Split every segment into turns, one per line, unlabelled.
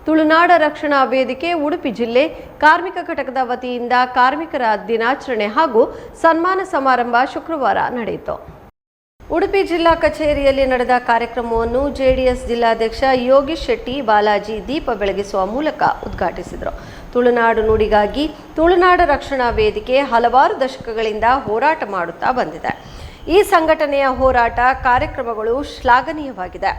ತುಳುನಾಡ ರಕ್ಷಣಾ ವೇದಿಕೆ ಉಡುಪಿ ಜಿಲ್ಲೆ ಕಾರ್ಮಿಕ ಘಟಕದ ವತಿಯಿಂದ ಕಾರ್ಮಿಕರ ದಿನಾಚರಣೆ ಹಾಗೂ ಸನ್ಮಾನ ಸಮಾರಂಭ ಶುಕ್ರವಾರ ನಡೆಯಿತು. ಉಡುಪಿ ಜಿಲ್ಲಾ ಕಚೇರಿಯಲ್ಲಿ ನಡೆದ ಕಾರ್ಯಕ್ರಮವನ್ನು ಜೆಡಿಎಸ್ ಜಿಲ್ಲಾಧ್ಯಕ್ಷ ಯೋಗೀಶ್ ಶೆಟ್ಟಿ ಬಾಲಾಜಿ ದೀಪ ಬೆಳಗಿಸುವ ಮೂಲಕ ಉದ್ಘಾಟಿಸಿದರು. ತುಳುನಾಡು ನುಡಿಗಾಗಿ ತುಳುನಾಡ ರಕ್ಷಣಾ ವೇದಿಕೆ ಹಲವಾರು ದಶಕಗಳಿಂದ ಹೋರಾಟ ಮಾಡುತ್ತಾ ಬಂದಿದೆ. ಈ ಸಂಘಟನೆಯ ಹೋರಾಟ ಕಾರ್ಯಕ್ರಮಗಳು ಶ್ಲಾಘನೀಯವಾಗಿದೆ.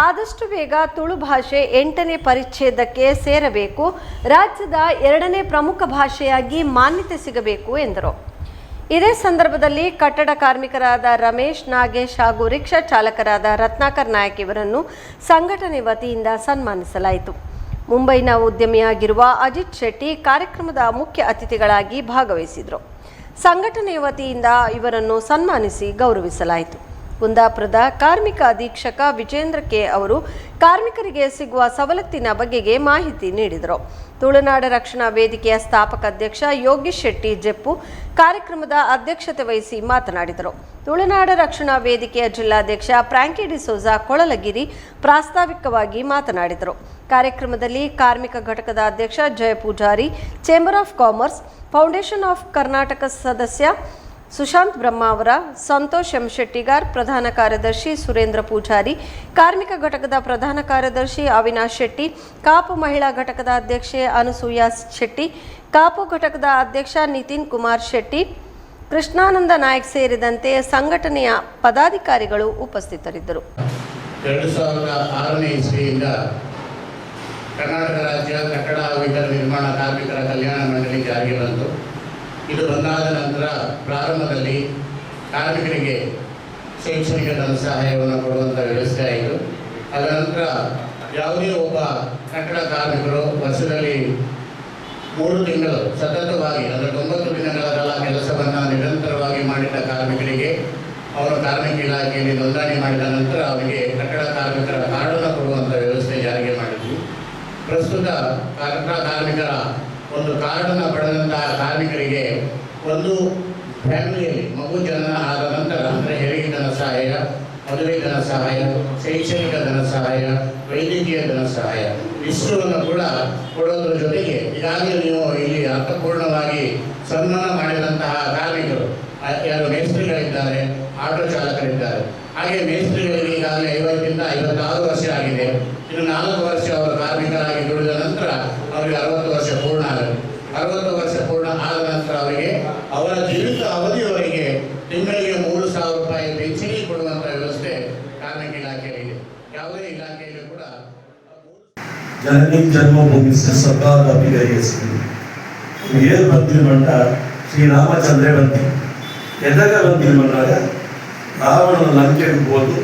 ಆದಷ್ಟು ಬೇಗ ತುಳು ಭಾಷೆ 8ನೇ ಪರಿಚ್ಛೇದಕ್ಕೆ ಸೇರಬೇಕು, ರಾಜ್ಯದ 2ನೇ ಪ್ರಮುಖ ಭಾಷೆಯಾಗಿ ಮಾನ್ಯತೆ ಸಿಗಬೇಕು ಎಂದರು. ಇದೇ ಸಂದರ್ಭದಲ್ಲಿ ಕಟ್ಟಡ ಕಾರ್ಮಿಕರಾದ ರಮೇಶ್, ನಾಗೇಶ್ ಹಾಗೂ ರಿಕ್ಷಾ ಚಾಲಕರಾದ ರತ್ನಾಕರ್ ನಾಯಕ್ ಇವರನ್ನು ಸಂಘಟನೆ ವತಿಯಿಂದ ಸನ್ಮಾನಿಸಲಾಯಿತು. ಮುಂಬೈನ ಉದ್ಯಮಿಯಾಗಿರುವ ಅಜಿತ್ ಶೆಟ್ಟಿ ಕಾರ್ಯಕ್ರಮದ ಮುಖ್ಯ ಅತಿಥಿಗಳಾಗಿ ಭಾಗವಹಿಸಿದರು. ಸಂಘಟನೆಯ ವತಿಯಿಂದ ಇವರನ್ನು ಸನ್ಮಾನಿಸಿ ಗೌರವಿಸಲಾಯಿತು. ಕುಂದಾಪುರದ ಕಾರ್ಮಿಕ ಅಧೀಕ್ಷಕ ವಿಜೇಂದ್ರ ಕೆ ಅವರು ಕಾರ್ಮಿಕರಿಗೆ ಸಿಗುವ ಸವಲತ್ತಿನ ಬಗೆಗೆ ಮಾಹಿತಿ ನೀಡಿದರು. ತುಳುನಾಡ ರಕ್ಷಣಾ ವೇದಿಕೆಯ ಸ್ಥಾಪಕ ಅಧ್ಯಕ್ಷ ಯೋಗೀಶ್ ಶೆಟ್ಟಿ ಜೆಪ್ಪು ಕಾರ್ಯಕ್ರಮದ ಅಧ್ಯಕ್ಷತೆ ವಹಿಸಿ ಮಾತನಾಡಿದರು. ತುಳುನಾಡ ರಕ್ಷಣಾ ವೇದಿಕೆಯ ಜಿಲ್ಲಾಧ್ಯಕ್ಷ ಫ್ರಾಂಕಿ ಡಿಸೋಜಾ ಕೊಳಲಗಿರಿ ಪ್ರಾಸ್ತಾವಿಕವಾಗಿ ಮಾತನಾಡಿದರು. ಕಾರ್ಯಕ್ರಮದಲ್ಲಿ ಕಾರ್ಮಿಕ ಘಟಕದ ಅಧ್ಯಕ್ಷ Jaya Poojari, chamber of commerce, foundation of Karnataka ಸದಸ್ಯ ಸುಶಾಂತ್ ಬ್ರಹ್ಮಾವರ, ಸಂತೋಷ್ ಎಂ ಶೆಟ್ಟಿಗಾರ್, ಪ್ರಧಾನ ಕಾರ್ಯದರ್ಶಿ ಸುರೇಂದ್ರ ಪೂಜಾರಿ, ಕಾರ್ಮಿಕ ಘಟಕದ ಪ್ರಧಾನ ಕಾರ್ಯದರ್ಶಿ ಅವಿನಾಶ್ ಶೆಟ್ಟಿ, ಕಾಪು ಮಹಿಳಾ ಘಟಕದ ಅಧ್ಯಕ್ಷೆ ಅನಸೂಯ ಶೆಟ್ಟಿ, ಕಾಪು ಘಟಕದ ಅಧ್ಯಕ್ಷ ನಿತಿನ್ ಕುಮಾರ್ ಶೆಟ್ಟಿ, ಕೃಷ್ಣಾನಂದ ನಾಯಕ್ ಸೇರಿದಂತೆ ಸಂಘಟನೆಯ ಪದಾಧಿಕಾರಿಗಳು ಉಪಸ್ಥಿತರಿದ್ದರು.
2006ನೇ ಇಸ್ವಿಯಿಂದ ಕರ್ನಾಟಕ ರಾಜ್ಯ ಕಟ್ಟಡ ವಿತರ ನಿರ್ಮಾಣ ಕಾರ್ಮಿಕರ ಕಲ್ಯಾಣ ಮಂಡಳಿ ಜಾರಿಗೆ ಬಂತು. ಇದು ಬಂದಾದ ನಂತರ ಪ್ರಾರಂಭದಲ್ಲಿ ಕಾರ್ಮಿಕರಿಗೆ ಶೈಕ್ಷಣಿಕ ಧನ ಸಹಾಯವನ್ನು ಕೊಡುವಂಥ ವ್ಯವಸ್ಥೆ ಆಯಿತು. ಅದರ ನಂತರ ಯಾವುದೇ ಒಬ್ಬ ಕಟ್ಟಡ ಕಾರ್ಮಿಕರು ವರ್ಷದಲ್ಲಿ 3 ತಿಂಗಳು ಸತತವಾಗಿ ಅಂದರೆ 90 ದಿನಗಳ ಕಾಲ ಕೆಲಸವನ್ನು ನಿರಂತರವಾಗಿ ಮಾಡಿದ ಕಾರ್ಮಿಕರಿಗೆ ಅವರು ಕಾರ್ಮಿಕ ಇಲಾಖೆಯಲ್ಲಿ ನೋಂದಣಿ ಮಾಡಿದ ನಂತರ ಅವರಿಗೆ ಕಟ್ಟಡ ಕಾರ್ಮಿಕರ ಕಾರ್ಡನ್ನು ಕೊಡುವಂಥ ವ್ಯವಸ್ಥೆ ಜಾರಿಗೆ ಮಾಡಿದ್ವಿ. ಪ್ರಸ್ತುತ ಕಟ್ಟಡ ಕಾರ್ಮಿಕರ ಒಂದು ಕಾರ್ಡನ್ನು ಪಡೆದಂತಹ ಕಾರ್ಮಿಕರಿಗೆ ಒಂದು ಫ್ಯಾಮಿಲಿಯಲ್ಲಿ ಮಗು ಜನನ ಆದ ನಂತರ ಅಂದರೆ ಹೆರಿಗೆ ಧನ ಸಹಾಯ, ಮದುವೆ ಧನ ಸಹಾಯ, ಶೈಕ್ಷಣಿಕ ಧನ ಸಹಾಯ, ವೈದ್ಯಕೀಯ ಧನ ಸಹಾಯ ಇಷ್ಟನ್ನು ಕೂಡ ಕೊಡೋದ್ರ ಜೊತೆಗೆ ಈಗಾಗಲೇ ನೀವು ಇಲ್ಲಿ ಅರ್ಥಪೂರ್ಣವಾಗಿ ಸನ್ಮಾನ ಮಾಡಿದಂತಹ ಕಾರ್ಮಿಕರು ಯಾರು ಮೇಸ್ತ್ರಿಗಳಿದ್ದಾರೆ, ಆಟೋ ಚಾಲಕರಿದ್ದಾರೆ. ಹಾಗೆ ಮೇಸ್ತ್ರಿಗಳಿಗೆ ಈಗಾಗಲೇ 50ರಿಂದ 56 ವರ್ಷ ಆಗಿದೆ. ಇನ್ನು 4 ವರ್ಷ ಅವರು ಕಾರ್ಮಿಕರಾಗಿ ದುಡಿದ ನಂತರ ಅವರಿಗೆ 60 ವರ್ಷ ಪೂರ್ಣ ಆಗುತ್ತೆ. 60 ವರ್ಷ ಪೂರ್ಣ ಆದ ನಂತರ ಅವರಿಗೆ ಅವರ ಜೀವಿತ ಅವಧಿಯವರೆಗೆ ತಿಂಗಳಿಗೆ 3,000 ರೂಪಾಯಿ ಪಿಂಚಣಿ ಕೊಡುವಂಥ ವ್ಯವಸ್ಥೆ ಕಾರ್ಮಿಕ ಇಲಾಖೆಯಲ್ಲಿ ಇದೆ. ಯಾವುದೇ ಇಲಾಖೆಯಲ್ಲೂ ಕೂಡ
ಜನನಿ ಜನ್ಮಭೂಮಿ ಸರ್ಕಾರದ ಅಭಿಗರಿಸಿದೆ. ಏನು ಬಂದಿರುವಂತ ಶ್ರೀರಾಮಚಂದ್ರ ಬಂದಿ ಎದಾಗ ಬಂದಿರುವಾಗ ರಾವಣನ ಲಂಕೆಗೆ ಹೋದು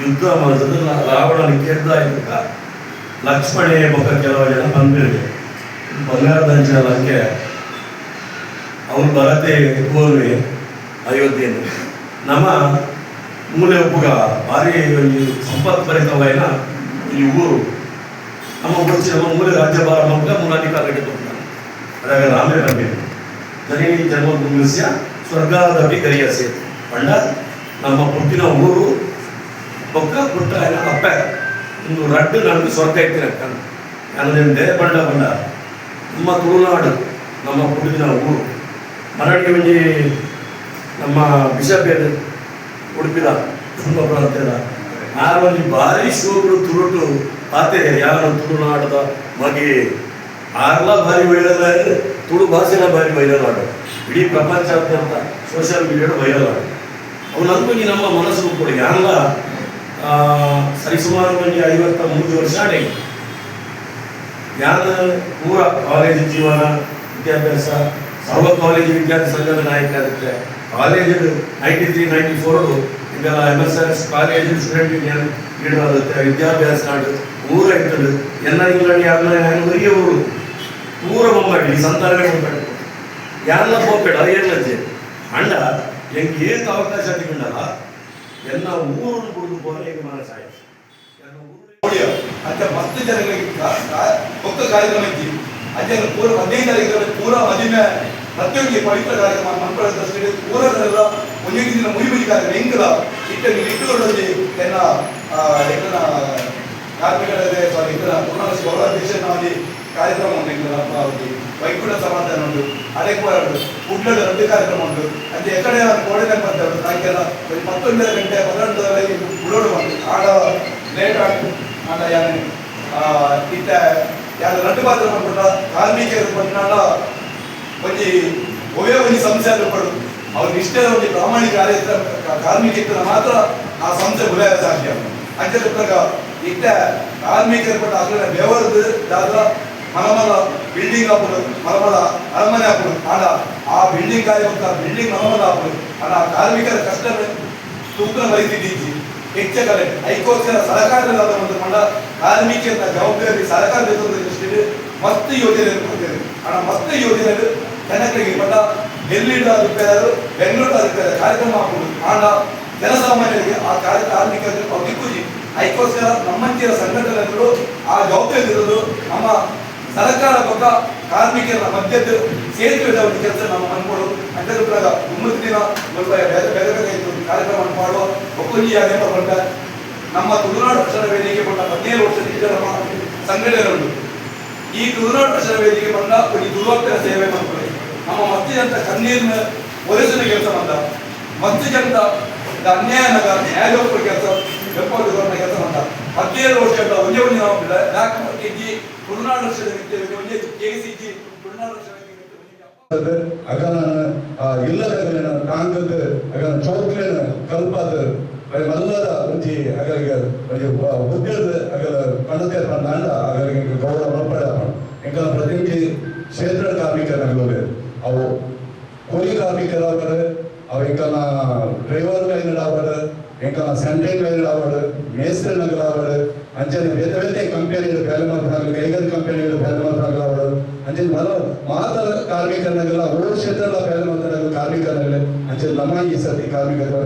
ಯುದ್ಧ ಮಾಡಿದ್ರು. ರಾವಣನ ಕೆದ್ದ ಇದ್ದ ಲಕ್ಷ್ಮಣೇ ಮುಖ ಕೆಲವು ಜನ ಬಂದಿರಲಿ ಬಂಗಾರದ ಅಂಚಿನ ಲಂಕೆ ಅವ್ರು ಬರತೆ ಹೋಲ್ವೆ ಅಯೋಧ್ಯೆಯನ್ನು ನಮ್ಮ ಮೂಲೆ ಉಪ್ಪುಗ ಭಾರಿ ಸಂಪತ್ಭರಿತವಾಯಿನ ಈ ಊರು ನಮ್ಮ ಗುರುಚಿ ನಮ್ಮ ಮೂಲೆ ರಾಜ್ಯಭಾರ ಮಗ ಮೂಲಾಧಿಕಾರಕ್ಕೆ ಬರ್ತಾನೆ. ಅದಾಗ ರಾಮೇ ಬಂದಿದೆ ಜನನಿ ಜನ್ಮಭೂಮಿಸ್ಯ ಸ್ವರ್ಗಾದಪಿ ಕರಿಯಸೆ ಪಂಡ ನಮ್ಮ ಪುಟ್ಟಿನ ಊರು ಬೊಕ್ಕ ಪುಟ್ಟ ಅಪ್ಪ ಒಂದು ರಡ್ಡು ನನಗೆ ಸ್ವರ್ಗ ಇರ್ತೀನಿ ನನ್ನದೇ ಬಂಡ ಬಂಡ ನಮ್ಮ ತುಳುನಾಡು ನಮ್ಮ ಪುಟ್ಟಿನ ಊರು ಮರಾಠಿ ಒಂಜಿ ನಮ್ಮ ಬಿಷಪೇರು ಉಡುಪಿದ ಕುಂದಾಪುರ ಅಂತೇಳ ಆರೊಂದು ಭಾರಿ ಶೋಗಳು ತುರುಟು ಆತೇನೆ ಯಾರು ತುಳುನಾಡದ ಮಗೆ ಆರ್ಲ ಭಾರಿ ವೈರಲ್ ಆಗಿದೆ. ತುಳು ಭಾಷೆನ ಭಾರಿ ವೈರಲ್ ಆಡು ಇಡೀ ಪ್ರಪಂಚಾದ್ಯಂತ ಸೋಷಿಯಲ್ ಮೀಡಿಯಾ ವೈರಲ್ ಆಡು. ಅವನಂತೂ ಈ ನಮ್ಮ ಮನಸ್ಸು ಕೂಡ ಯಾರಲ್ಲ ಸರಿಸುಮಾರು ಒಂದು 53 ವರ್ಷ ಆಡಿ ಯಾರ ಪೂರ ಕಾಲೇಜು ಜೀವನ ವಿದ್ಯಾಭ್ಯಾಸ ಸರ್ವ ಕಾಲೇಜು ವಿದ್ಯಾರ್ಥಿ ಸಂಘದ ನಾಯಕ ಆಗುತ್ತೆ. ಕಾಲೇಜು 93, 94 ಈಗೆಲ್ಲ MSRS college student union leader ಆಗುತ್ತೆ. ವಿದ್ಯಾಭ್ಯಾಸ ಆಡು ಊರ ಇಟ್ಟದು ಎಲ್ಲ ಇಂಗ್ಲೆಂಡ್ ಯಾರನ್ನ ಊರಿಗೆ ಊರು ಪೂರ ಬೊಂಬಾಡಿ ಸಂತಾನವೇ ಬೊಂಬಾಡಿ ಯಾರನ್ನ ಹೋಗ್ಬೇಡ ಏನ್ಲಜ್ಜೆ ಅಂಡ ಹೆಂಗೆ ಏನು ಅವಕಾಶ ತಗೊಂಡಲ್ಲ ಎಲ್ಲ ಊರನ್ನು ಕುಡಿದು ಹೋದ್ರೆ ಈಗ ಮನಸ್ಸಾಯ
ಅಂತ ಮಸ್ತ್ ಜನಗಳಿಗೆ ಒಕ್ಕ ಕಾರ್ಯಕ್ರಮ ಇದ್ದೀವಿ. ಅದನ್ನು ಪೂರ 15 ತಾರೀಕು ಪೂರ ಮದಿಮೆ ಪ್ರತಿಯೊಂದು ಪವಿತ್ರ ಕಾರ್ಯಕ್ರಮ ಮಕ್ಕಳ ಪೂರದಲ್ಲ ಒಂದೇ ದಿನ ಮುಗಿಬಿಡಿ ಕಾರ್ಯಕ್ರಮ ಹೆಂಗಲ್ಲ ಇಟ್ಟುಕೊಳ್ಳಿ ಎಲ್ಲ ಕಾರ್ಮಿಕರ ಸಾರಿ ಪೂರ್ಣ ಗೌರವಾಧ್ಯಕ್ಷ ಮಾದಿ ಕಾರ್ಯಕ್ರಮ ಉಂಟು ವೈಕುಂಠ ಸಮಾಧಾನ ಉಂಟು ಅಡೆಕೋರ ಉಂಟು ಉಡ್ಲಡ 2 ಕಾರ್ಯಕ್ರಮ ಉಂಟು ಅಂತ ಎಕಡೆ ಕೋಡಿನ ಬರ್ತಾರೆ ಸಾಯಂಕಾಲ 11 ಗಂಟೆ 12 ಉಡೋಡು ಬಂತು ಆಡ ಲೇಟ್ ಆಗ್ತದೆ ಆಡ ಯಾನೆ ಇತ್ತ ಯಾರು 2 ಪಾತ್ರ ಮಾಡ್ಬಿಟ್ಟ ಕಾರ್ಮಿಕರು ಬಂದ ಒಂದು ಒವೇ ಒಂದು ಸಂಸ್ಥೆ ಪಡು ಅವ್ರಿಗೆ ಇಷ್ಟೇ ಒಂದು ಪ್ರಾಮಾಣಿಕ ಕಾರ್ಮಿಕ ಮಾತ್ರ ಆ ಸಂಸ್ಥೆ ಗುಲಾಯ ಸಾಧ್ಯ ಅಂಚೆ ಇತ್ತ ಕಾರ್ಮಿಕರು ಪಟ್ಟ ಅದ್ರ ಬೆವರದು ದಾದ ಮಲಮಲ ಬಿಲ್ಡಿಂಗ್ ಹಾಕೋದು ಮಲಮಲ ಅರಮನೆ ಹಾಕೋದು ಆಡ ಆ ಬಿಲ್ಡಿಂಗ್ ಕಾರ್ಯ ಬಿಲ್ಡಿಂಗ್ ಮಲಮಲ ಹಾಕೋದು ಆಡ ಕಾರ್ಮಿಕರ ಕಷ್ಟ ತೂಕ ಪರಿಸ್ಥಿತಿ ಹೆಚ್ಚ ಕಲೆ ಐಕೋಸ್ಕರ ಸರ್ಕಾರದ ಒಂದು ಮಂಡ ಕಾರ್ಮಿಕರ ಜವಾಬ್ದಾರಿ ಸರ್ಕಾರದ ದೃಷ್ಟಿಯಲ್ಲಿ ಮಸ್ತ್ ಯೋಜನೆ ಕೊಡ್ತೇವೆ ಆಡ ಮಸ್ತ್ ಯೋಜನೆ ಜನಗಳಿಗೆ ಪಟ್ಟ ಡೆಲ್ಲಿಡ ರಿಪೇರು ಬೆಂಗಳೂರು ರಿಪೇರು ಕಾರ್ಯಕ್ರಮ ಹಾಕೋದು ಆಡ ಜನಸಾಮಾನ್ಯರಿಗೆ ಆ ಕಾರ್ಮಿಕರಿಗೆ ದಿಕ್ಕುಜಿ ಐಕೋಸ್ಕರ ನಮ್ಮಂತಿಯ ಸಂಘಟನೆಗಳು ಆ ಜವಾಬ್ದಾರಿ ಇರೋದು ನಮ್ಮ ಸರ್ಕಾರ ಪಕ್ಕ ಕಾರ್ಮಿಕರ ಮಧ್ಯದ ಸೇತುವೆ ಒಂದು ಕೆಲಸ ನಾವು ಅನ್ಕೊಳ್ಳು ಅಂದಾಗ ಮುಂದಿನ ದಿನ ಬೇರೆ ಬೇರೆ ಬೇರೆ ಕಾರ್ಯಕ್ರಮ ಮಾಡುವ ಒಕ್ಕೂಲಿಯಾಗಿ ಬಂದ ನಮ್ಮ ತುಳುನಾಡು ರಕ್ಷಣಾ ವೇದಿಕೆ ಬಂದ 17 ವರ್ಷದಿಂದ ನಮ್ಮ ಸಂಘಟನೆ ಉಂಟು ಈ ತುಳುನಾಡು ರಕ್ಷಣಾ ವೇದಿಕೆ ಬಂದ ಒಂದು ದುರ್ವರ್ತನ ಸೇವೆ ಮಾಡ್ಕೊಳ್ಳಿ ನಮ್ಮ ಮತ್ತೆ ಜನತ ಕಣ್ಣೀರಿನ ಒರೆಸಿನ ಕೆಲಸ ಬಂದ ಮತ್ತೆ ಜನತ ಅನ್ಯಾಯ ನ್ಯಾಯೋಪರ ಕೆಲಸ ಬೆಂಬಲ ಕೆಲಸ ಬಂದ 17 ವರ್ಷದ ಒಂದೇ ಒಂದು ನಾವು ದಾಖಲೆ ತುಳುನಾಡು ರಕ್ಷಣಾ ವೇದಿಕೆ ಒಂದೇ ಕೆಸಿಜಿ ತುಳುನಾಡು ರಕ್ಷಣಾ
ಅಗನ ಇಲ್ಲದ ಕಾಂಗದ ಅಗನ ಚೌಕ್ಲೇನ ಕಲ್ಪದ ಮಲ್ಲದ ಒಂಜಿ ಅಗಲಿಗೆ ಬುದ್ಧದ ಅಗಲ ಕಣತೆ ಪಂಡ ಅಗಲಿಗೆ ಗೌರವ ಮಲ್ಪಡ ಎಂಕಲ ಪ್ರತಿನಿಧಿ ಕ್ಷೇತ್ರ ಕಾರ್ಮಿಕರಾಗಲೇ ಅವು ಕೂಲಿ ಕಾರ್ಮಿಕರಾಗರು ಅವು ಎಂಕಲ ಡ್ರೈವರ್ ಲೈನ್ ಆವಡು ಎಂಕಲ ಸೆಂಟ್ರಿಂಗ್ ಲೈನ್ ಆವಡು ಮೇಸ್ತ್ರಿ ನಗರ ಆವಡು ಅಂಚನೆ ಬೇರೆ ಬೇರೆ ಕಂಪನಿಗಳು ಬೇಲೆ ಮಾಡ್ತಾರೆ ಕೈಗಾರಿಕೆ ಕಂಪನಿಗಳು ಬೇಲೆ ಮಾಡ್ತಾರೆ ಅಂಚೆ ಮಾತ್ರ ಕಾರ್ಮಿಕರನ್ನೆಲ್ಲ ಓಡ್ ಕ್ಷೇತ್ರ ಬೇಲೆ ಮಾಡ್ತಾರೆ ಕಾರ್ಮಿಕರನ್ನೆಲ್ಲ ಅಂಚೆ ನಮ್ಮ ಈ ಸತಿ ಕಾರ್ಮಿಕರು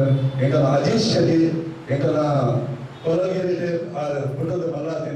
ಎಂಕಲ ಅಜೀಶ್ ಶೆಟ್ಟಿ ಎಂಕಲ ಕೊಲಗಿರಿ ಪುಟದ ಮಲ್ಲಾತಿ